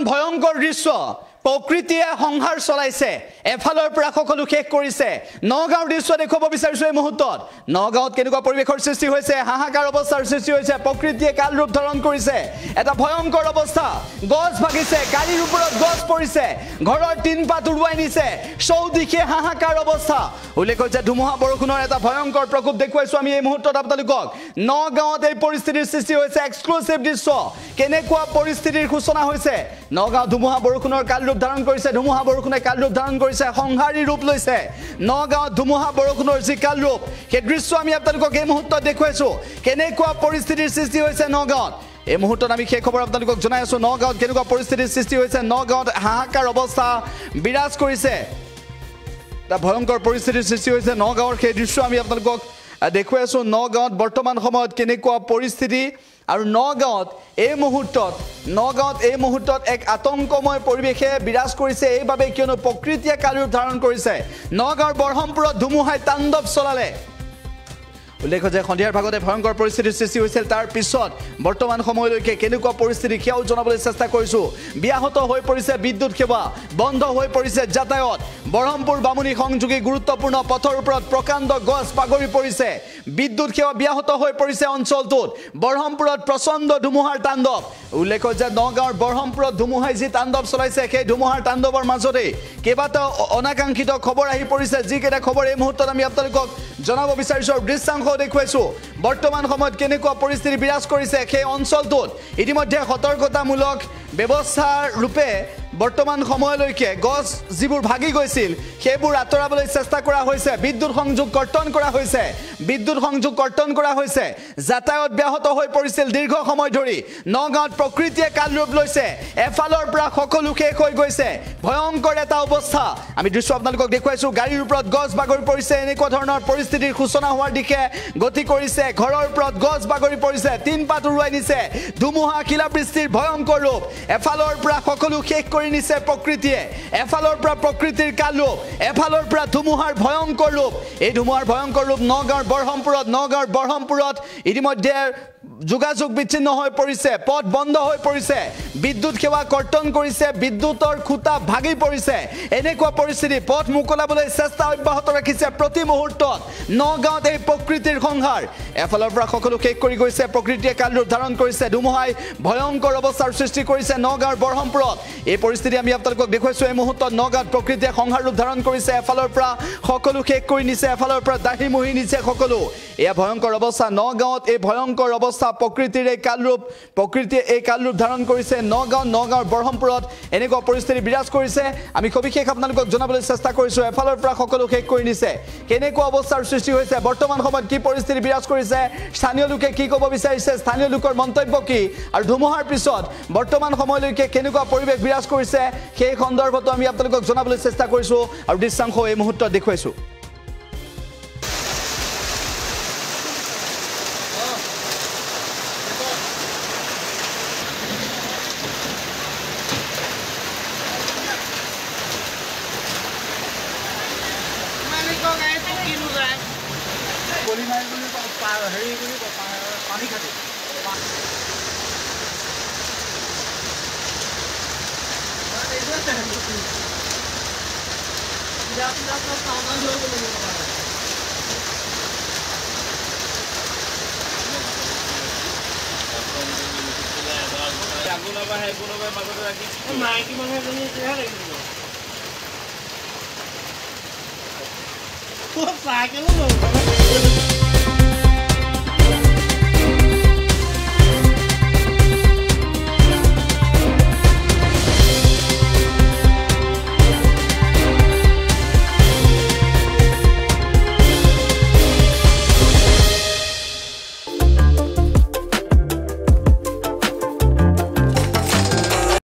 ভয়ংকৰ দৃশ্য প্ৰকৃতিয়ে সংহাৰ চলাইছে এফালৰ পৰা সকলো শেষ কৰিছে নগাঁৱৰ দৃশ্য দেখুৱাব বিচাৰিছো এই মুহূৰ্তত নগাঁৱত কেনেকুৱা পৰিৱেশৰ সৃষ্টি হৈছে হাহাকাৰ অৱস্থাৰ সৃষ্টি হৈছে প্ৰকৃতিয়ে কাল ৰূপ ধাৰণ কৰিছে এটা ভয়ংকৰ অৱস্থা গছ ভাগিছে গাড়ীৰ ওপৰত গছ পৰিছে ঘৰৰ তিন পাত উৰুৱাই নিছে চৌদিশে হাহাকাৰ অৱস্থা উল্লেখ হৈছে ধুমুহা বৰষুণৰ এটা ভয়ংকৰ প্ৰকোপ দেখুৱাইছো আমি এই মুহূৰ্তত আপোনালোকক নগাঁৱত এই পৰিস্থিতিৰ সৃষ্টি হৈছে এক্সক্লুসিভ দৃশ্য কেনেকুৱা পৰিস্থিতিৰ সূচনা হৈছে নগাঁও ধুমুহা বৰষুণৰ কাল ৰূপ ধাৰণ কৰিছে ধুমুহা বৰষুণে কাল ৰূপ ধাৰণ কৰিছে সংহাৰী ৰূপ লৈছে নগাঁও ধুমুহা বৰষুণৰ যি কাল ৰূপ সেই দৃশ্য আমি আপোনালোকক এই মুহূৰ্তত দেখুৱাইছো কেনেকুৱা পৰিস্থিতিৰ সৃষ্টি হৈছে নগাঁৱত এই মুহূৰ্তত আমি সেই খবৰ আপোনালোকক জনাই আছো নগাঁৱত কেনেকুৱা পৰিস্থিতিৰ সৃষ্টি হৈছে নগাঁৱত হাহাকাৰ অৱস্থা বিৰাজ কৰিছে এটা ভয়ংকৰ পৰিস্থিতিৰ সৃষ্টি হৈছে নগাঁৱৰ সেই দৃশ্য আমি আপোনালোকক দেখুৱাই আছো নগাঁৱত বৰ্তমান সময়ত কেনেকুৱা পৰিস্থিতি আৰু নগাঁৱত এই মুহূৰ্তত এক আতংকময় পৰিৱেশে বিৰাজ কৰিছে এইভাবে কিয়নো প্ৰকৃতিয়ে কাল ৰূপ ধাৰণ কৰিছে নগাঁৱৰ বৰহমপুৰত ধুমুহাই তাণ্ডৱ চলালে উল্লেখ যে সন্ধিয়াৰ ভাগতে ভয়ংকৰ পৰিস্থিতিৰ সৃষ্টি হৈছিল তাৰ পিছত বৰ্তমান সময়লৈকে কেনেকুৱা পৰিস্থিতি সেয়াও জনাবলৈ চেষ্টা কৰিছো ব্যাহত হৈ পৰিছে বিদ্যুৎ সেৱা বন্ধ হৈ পৰিছে যাতায়াত বৰহমপুৰ বামুণী সংযোগী গুৰুত্বপূৰ্ণ পথৰ ওপৰত প্ৰকাণ্ড গছ বাগৰি পৰিছে বিদ্যুৎ সেৱা ব্যাহত হৈ পৰিছে অঞ্চলটোত বৰহমপুৰত প্ৰচণ্ড ধুমুহাৰ তাণ্ডৱ উল্লেখ যে নগাঁৱৰ বৰহমপুৰত ধুমুহাই যি তাণ্ডৱ চলাইছে সেই ধুমুহাৰ তাণ্ডৱৰ মাজতে কেইবাটাও অনাকাংক্ষিত খবৰ আহি পৰিছে যিকেইটা খবৰ এই মুহূৰ্তত আমি আপোনালোকক জনাব বিচাৰিছো দৃশ্যাংশ দেখুৱাইছো বৰ্তমান সময়ত কেনেকুৱা পৰিস্থিতি বিৰাজ কৰিছে সেই অঞ্চলটোত ইতিমধ্যে সতৰ্কতামূলক ব্যৱস্থা ৰূপে বৰ্তমান সময়লৈকে গছ যিবোৰ ভাগি গৈছিল সেইবোৰ আঁতৰাবলৈ চেষ্টা কৰা হৈছে বিদ্যুৎ সংযোগ কৰ্তন কৰা হৈছে যাতায়াত ব্যাহত হৈ পৰিছিল দীৰ্ঘ সময় ধৰি নগাঁৱত প্ৰকৃতিয়ে কাল ৰূপ লৈছে এফালৰ পৰা সকলো শেষ হৈ গৈছে ভয়ংকৰ এটা অৱস্থা আমি দৃশ্য আপোনালোকক দেখুৱাইছো গাড়ীৰ ওপৰত গছ বাগৰি পৰিছে এনেকুৱা ধৰণৰ পৰিস্থিতিৰ সূচনা হোৱাৰ দিশে গতি কৰিছে ঘৰৰ ওপৰত গছ বাগৰি পৰিছে তিন পাত উৰুৱাই নিছে ধুমুহা শিলাবৃষ্টিৰ ভয়ংকৰ ৰূপ এফালৰ পৰা সকলো শেষ কৰি নিছে প্ৰকৃতিয়ে এফালৰ পৰা প্ৰকৃতিৰ কাল ৰূপ এফালৰ পৰা ধুমুহাৰ ভয়ংকৰ ৰূপ এই ধুমুহাৰ ভয়ংকৰ ৰূপ নগাঁৱৰ বৰহমপুৰত ইতিমধ্যে যোগাযোগ বিচ্ছিন্ন হৈ পৰিছে পথ বন্ধ হৈ পৰিছে বিদ্যুৎ সেৱা কৰ্তন কৰিছে বিদ্যুতৰ খুঁটা ভাগি পৰিছে এনেকুৱা পৰিস্থিতি পথ মুকলাবলৈ চেষ্টা অব্যাহত ৰাখিছে প্ৰতি মুহূৰ্তত নগাঁৱত এই প্ৰকৃতিৰ সংহাৰ এফালৰ পৰা সকলো শেষ কৰি গৈছে প্ৰকৃতিয়ে কাল ৰূপ ধাৰণ কৰিছে ধুমুহাই ভয়ংকৰ অৱস্থাৰ সৃষ্টি কৰিছে নগাঁৱৰ বৰহমপুৰত এই পৰিস্থিতি আমি আপোনালোকক দেখুৱাইছো এই মুহূৰ্তত নগাঁৱত প্ৰকৃতিয়ে সংহাৰ ৰূপ ধাৰণ কৰিছে এফালৰ পৰা সকলো শেষ কৰি নিছে এফালৰ পৰা দাহি মুহি নিছে সকলো এয়া ভয়ংকৰ অৱস্থা নগাঁৱত এই ভয়ংকৰ অৱস্থা প্ৰকৃতিৰ এই কাল ৰূপ ধাৰণ কৰিছে নগাঁৱৰ বৰহমপুৰত এনেকুৱা পৰিস্থিতি বিৰাজ কৰিছে আমি সবিশেষ আপোনালোকক জনাবলৈ চেষ্টা কৰিছো এফালৰ পৰা সকলো শেষ কৰি নিছে কেনেকুৱা অৱস্থাৰ সৃষ্টি হৈছে বৰ্তমান সময়ত কি পৰিস্থিতি বিৰাজ কৰিছে স্থানীয় লোকে কি ক'ব বিচাৰিছে স্থানীয় লোকৰ মন্তব্য কি আৰু ধুমুহাৰ পিছত বৰ্তমান সময়লৈকে কেনেকুৱা পৰিৱেশ বিৰাজ কৰিছে সেই সন্দৰ্ভত আমি আপোনালোকক জনাবলৈ চেষ্টা কৰিছো আৰু দৃশ্যাংশ এই মুহূৰ্তত দেখুৱাইছো पानी खाते माइकी